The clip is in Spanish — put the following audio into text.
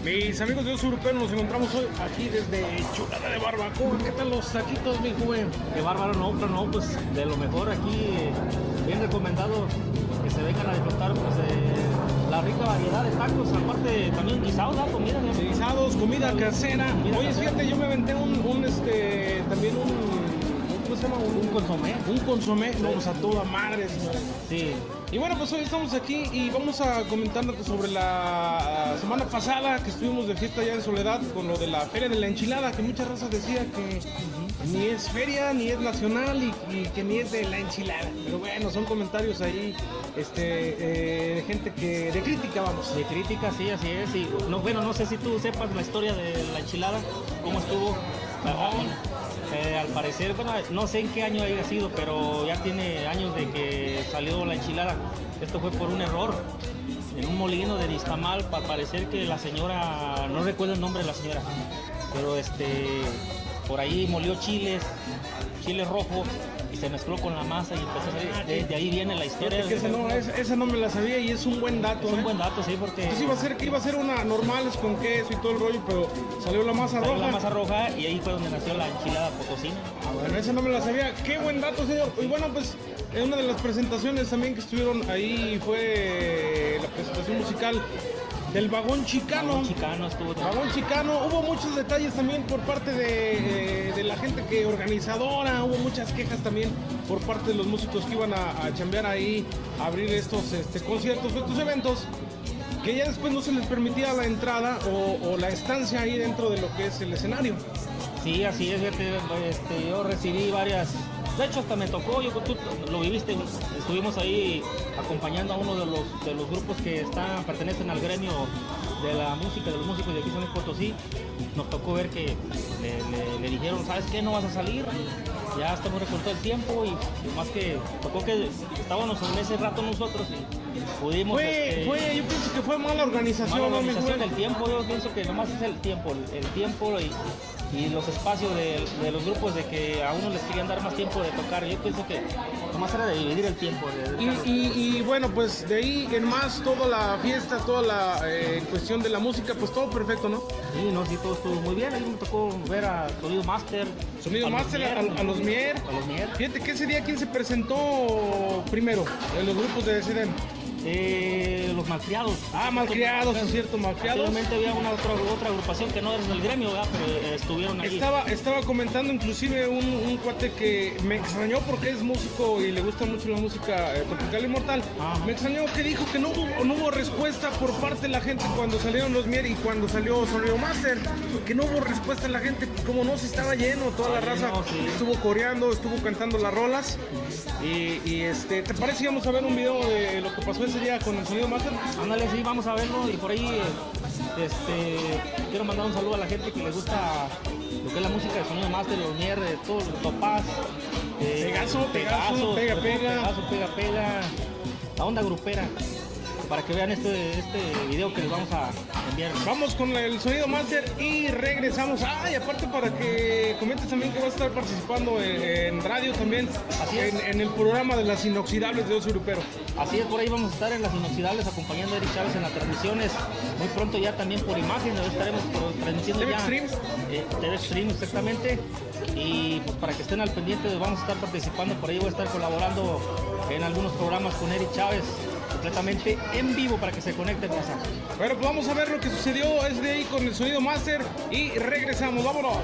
Mis amigos de Oso Europeo, nos encontramos hoy aquí desde Chulada de Barbacoa. ¿Qué tal los taquitos, mi joven? Qué bárbaro, no, pues de lo mejor aquí, bien recomendado que se vengan a disfrutar pues, la rica variedad de tacos, aparte también guisados, ¿no? Comida, ¿no? Guisados, comida casera. Oye, casera. fíjate, yo me aventé también ¿cómo se llama? Un consomé. Un consomé, no, pues a toda madre, señores. Sí. Y bueno, pues hoy estamos aquí y vamos a comentarles sobre la semana pasada que estuvimos de fiesta allá en Soledad con lo de la Feria de la Enchilada, que mucha raza decía que ni es feria, ni es nacional y que ni es de la enchilada. Pero bueno, son comentarios ahí de gente de crítica, vamos. De crítica, sí, así es. Y, no sé si tú sepas la historia de la enchilada, cómo estuvo. Al parecer, bueno, no sé en qué año haya sido, pero ya tiene años de que salió la enchilada. Esto fue por un error en un molino de Nixtamal. Para parecer que la señora, no recuerdo el nombre de la señora, pero por ahí molió chiles rojos y se mezcló con la masa y empezó a salir. De ahí viene la historia. Esa no me la sabía y es un buen dato. Es un buen dato, sí, porque Entonces iba a ser una normales con queso y todo el rollo, pero salió la masa roja. La masa roja y ahí fue donde nació la enchilada potosina. Bueno, esa no me la sabía. Qué buen dato, señor. Y bueno, pues en una de las presentaciones también que estuvieron ahí fue la presentación musical del Vagón Chicano. Vagón Chicano estuvo también. Vagón Chicano. Hubo muchos detalles también por parte de la gente organizadora. Hubo muchas quejas también por parte de los músicos que iban a chambear ahí, a abrir estos conciertos, estos eventos, que ya después no se les permitía la entrada o la estancia ahí dentro de lo que es el escenario. Sí, así es, yo recibí varias, de hecho hasta me tocó, tú lo viviste, estuvimos ahí acompañando a uno de los grupos que pertenecen al gremio de la música, de los músicos de aquí San Luis Potosí. Nos tocó ver que le dijeron, ¿sabes qué? No vas a salir, ya estamos recortado el tiempo y más que tocó que estábamos en ese rato nosotros y pudimos... Yo pienso que fue mala organización. Mala organización del tiempo, yo pienso que nomás es el tiempo y los espacios de los grupos, de que a uno les querían dar más tiempo de tocar. Yo pienso que nomás era de dividir el tiempo. Y bueno, pues de ahí en más, toda la fiesta, toda la cuestión de la música, pues todo perfecto, ¿no? Sí, todo estuvo muy bien. Ahí me tocó ver a Sonido Master. A los Mier. Fíjate que ese día, ¿quién se presentó primero en los grupos de SDM? Los Malcriados. Malcriados, es cierto, Malcriados. Actualmente había otra agrupación que no es del gremio, ¿verdad? Pero estuvieron ahí. Estaba comentando inclusive un cuate que me extrañó porque es músico y le gusta mucho la música tropical inmortal. Me extrañó que dijo que no hubo respuesta por parte de la gente cuando salieron los Mier y cuando salió Sonido Master, que no hubo respuesta de la gente, como no, se estaba lleno, toda la raza estuvo coreando, estuvo cantando las rolas y ¿te parece que vamos a ver un video de lo que pasó ese día con el Sonido Master? Ándale, sí, vamos a verlo. Y por ahí quiero mandar un saludo a la gente que le gusta lo que es la música de Sonido Master, los Mier, todo el Topaz, Pegaso, pega, la onda grupera, para que vean este video que les vamos a enviar. Vamos con el Sonido Master y regresamos. Y aparte para que comentes también que vas a estar participando en radio también. Así es. En el programa de las inoxidables de Oso Europeo. Así es, por ahí vamos a estar en las inoxidables acompañando a Eric Chávez en las transmisiones. Muy pronto ya también por imagen, estaremos transmitiendo TV ya. Stream. TV Stream, exactamente. Y pues para que estén al pendiente, vamos a estar participando. Por ahí voy a estar colaborando en algunos programas con Eric Chávez, completamente en vivo, para que se conecten, casa. Bueno, pues vamos a ver lo que sucedió. Es de ahí con el Sonido Master y regresamos. ¡Vámonos!